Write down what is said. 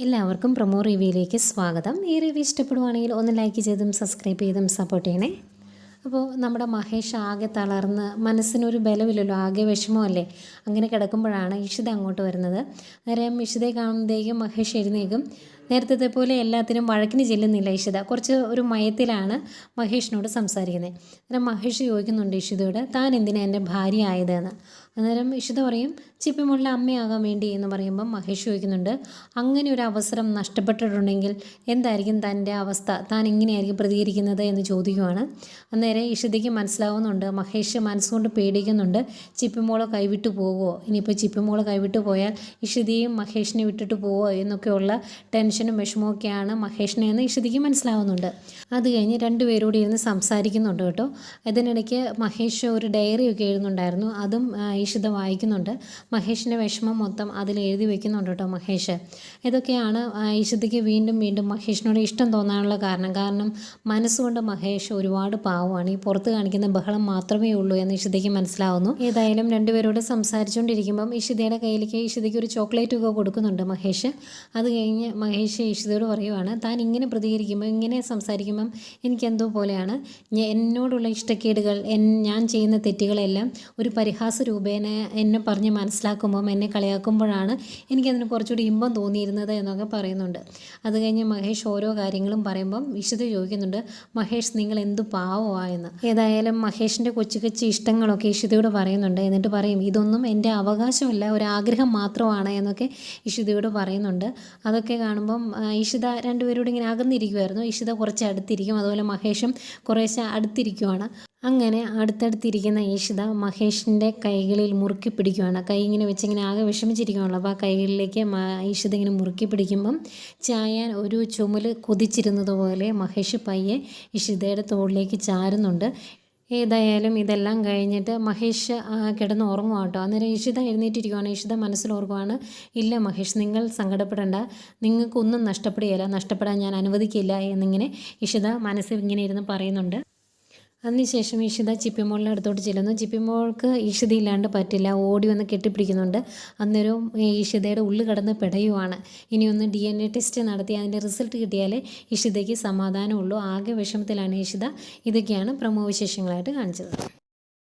എല്ലാവർക്കും പ്രൊമോ റിവ്യൂയിലേക്ക് സ്വാഗതം. ഈ റിവ്യൂ ഇഷ്ടപ്പെടുവാണെങ്കിൽ ഒന്ന് ലൈക്ക് ചെയ്തും സബ്സ്ക്രൈബ് ചെയ്തും സപ്പോർട്ട് ചെയ്യണേ. അപ്പോൾ നമ്മുടെ മഹേഷ് ആകെ തളർന്ന് മനസ്സിനൊരു ബലമില്ലല്ലോ, ആകെ വിഷമമല്ലേ. അങ്ങനെ കിടക്കുമ്പോഴാണ് ഇഷിത അങ്ങോട്ട് വരുന്നത്. നേരം ഇഷിതയെ കാണുമ്പോഴത്തേക്കും മഹേഷ് എഴുന്നേക്കും. നേരത്തെ പോലെ എല്ലാത്തിനും വഴക്കിന് ചെല്ലുന്നില്ല ഇഷിത. കുറച്ച് ഒരു മയത്തിലാണ് മഹേഷിനോട് സംസാരിക്കുന്നത്. അന്നേരം മഹേഷ് ചോദിക്കുന്നുണ്ട് ഇഷിതയോട്, താൻ എന്തിനാ എൻ്റെ ഭാര്യ ആയതെന്ന്. അന്നേരം ഇഷിത പറയും, ചിപ്പിമുള്ള അമ്മയാകാൻ വേണ്ടി എന്ന് പറയുമ്പം മഹേഷ് ചോദിക്കുന്നുണ്ട്, അങ്ങനെ ഒരു അവസരം നഷ്ടപ്പെട്ടിട്ടുണ്ടെങ്കിൽ എന്തായിരിക്കും തൻ്റെ അവസ്ഥ, താൻ എങ്ങനെയായിരിക്കും പ്രതികരിക്കുന്നത് എന്ന് ചോദിക്കുവാണ്. അന്നേരം ഇഷിതയ്ക്ക് മനസ്സിലാവുന്നുണ്ട് മഹേഷ് മനസ്സുകൊണ്ട് പേടിക്കുന്നുണ്ട്, ചിപ്പിമോളെ കൈവിട്ടു പോവുമോ, ഇനിയിപ്പോൾ ചിപ്പിമോളെ കൈവിട്ടു പോയാൽ ഇഷിതയും മഹേഷിനെ വിട്ടിട്ട് പോവുമോ എന്നൊക്കെയുള്ള ടെൻഷനും വിഷമമൊക്കെയാണ് മഹേഷിനെ എന്ന് ഇഷിതയ്ക്ക് മനസ്സിലാവുന്നുണ്ട്. അത് കഴിഞ്ഞ് രണ്ടുപേരോട് ഇരുന്ന് സംസാരിക്കുന്നുണ്ട് കേട്ടോ. ഇതിനിടയ്ക്ക് മഹേഷ് ഒരു ഡയറിയൊക്കെ എഴുതുന്നുണ്ടായിരുന്നു. അതും ഇഷിത വായിക്കുന്നുണ്ട്. മഹേഷിൻ്റെ വിഷമം മൊത്തം അതിൽ എഴുതി വെക്കുന്നുണ്ട് കേട്ടോ മഹേഷ്. ഇതൊക്കെയാണ് ഇഷിതയ്ക്ക് വീണ്ടും വീണ്ടും മഹേഷിനോട് ഇഷ്ടം തോന്നാനുള്ള കാരണം മനസ്സുകൊണ്ട് മഹേഷ് ഒരുപാട് പാവമാണ്. ഈ പുറത്ത് കാണിക്കുന്ന ബഹളം മാത്രമേ ഉള്ളൂ എന്ന് ഇഷിതയ്ക്ക് മനസ്സിലാവുന്നു. ഏതായാലും രണ്ടുപേരോട് സംസാരിച്ചുകൊണ്ടിരിക്കുമ്പം ഇഷിതയുടെ കയ്യിലേക്ക് ഇഷിതയ്ക്ക് ഒരു ചോക്ലേറ്റൊക്കെ കൊടുക്കുന്നുണ്ട് മഹേഷ്. അത് കഴിഞ്ഞ് മഹേഷ് ഇഷിതയോട് പറയുവാണ്, താൻ ഇങ്ങനെ പ്രതികരിക്കുമ്പോൾ, ഇങ്ങനെ സംസാരിക്കുമ്പം എനിക്കെന്തോ പോലെയാണ്. എന്നോടുള്ള ഇഷ്ടക്കേടുകൾ, ഞാൻ ചെയ്യുന്ന തെറ്റുകളെല്ലാം ഒരു പരിഹാസ രൂപേണ എന്നെ പറഞ്ഞ് മനസ്സിലാക്കുമ്പം, എന്നെ കളിയാക്കുമ്പോഴാണ് എനിക്കതിന് കുറച്ചുകൂടി ഇമ്പം തോന്നിയിരുന്നത് എന്നൊക്കെ പറയുന്നുണ്ട്. അത് കഴിഞ്ഞ് മഹേഷ് ഓരോ കാര്യങ്ങളും പറയുമ്പം ഇഷിത ചോദിക്കുന്നുണ്ട്, മഹേഷ് നിങ്ങൾ എന്ത് പാവമായെന്ന്. ഏതായാലും മഹേഷിൻ്റെ കൊച്ചു കൊച്ചു ഇഷ്ടങ്ങളൊക്കെ ഇഷിതയോട് പറയുന്നുണ്ട്. എന്നിട്ട് പറയും, ഇതൊന്നും എൻ്റെ അവകാശമല്ല, ഒരാഗ്രഹം മാത്രമാണ് എന്നൊക്കെ ഇഷിതയോട് പറയുന്നുണ്ട്. അതൊക്കെ കാണുമ്പം ഇഷിത രണ്ടുപേരോട് ഇങ്ങനെ അകന്നിരിക്കുമായിരുന്നു. ഇഷിത കുറച്ച് അടുത്തിരിക്കും, അതുപോലെ മഹേഷും കുറേശ്ശെ അടുത്തിരിക്കുവാണ്. അങ്ങനെ അടുത്തടുത്തിരിക്കുന്ന ഇഷിത മഹേഷിൻ്റെ കൈകളിൽ മുറുക്കി പിടിക്കുകയാണ്. കൈ ഇങ്ങനെ വെച്ചിങ്ങനെ ആകെ വിഷമിച്ചിരിക്കുകയാണല്ലോ. അപ്പോൾ ആ കൈകളിലേക്ക് ഇഷിത ഇങ്ങനെ മുറുക്കി പിടിക്കുമ്പം ചായാൻ ഒരു ചുമല് കൊതിച്ചിരുന്നതുപോലെ മഹേഷ് പയ്യെ ഇഷിതയുടെ തോളിലേക്ക് ചാരുന്നുണ്ട്. ഏതായാലും ഇതെല്ലാം കഴിഞ്ഞിട്ട് മഹേഷ് കിടന്ന് ഉറങ്ങുക കേട്ടോ. അന്നേരം ഇഷിത എഴുന്നേറ്റിരിക്കുവാണ്. ഇഷിത മനസ്സിലോർക്കുവാണ്, ഇല്ല മഹേഷ് നിങ്ങൾ സങ്കടപ്പെടേണ്ട, നിങ്ങൾക്കൊന്നും നഷ്ടപ്പെടാൻ ഞാൻ അനുവദിക്കില്ല എന്നിങ്ങനെ ഇഷിത മനസ്സിൽ ഇങ്ങനെ ഇരുന്ന് പറയുന്നുണ്ട്. അതിനുശേഷം ഇഷിത ചിപ്പിമോളിൻ്റെ അടുത്തോട്ട് ചെല്ലുന്നു. ചിപ്പിമോൾക്ക് ഇഷിത ഇല്ലാണ്ട് പറ്റില്ല, ഓടി വന്ന് കെട്ടിപ്പിടിക്കുന്നുണ്ട്. അന്നേരവും ഇഷിതയുടെ ഉള്ളിൽ കിടന്ന് പിടയുവാണ്. ഇനിയൊന്ന് DNA ടെസ്റ്റ് നടത്തി അതിൻ്റെ റിസൾട്ട് കിട്ടിയാലേ ഇഷിതയ്ക്ക് സമാധാനമുള്ളൂ. ആകെ വിഷമത്തിലാണ് ഇഷിത. ഇതൊക്കെയാണ് പ്രമോ വിശേഷങ്ങളായിട്ട് കാണിച്ചത്.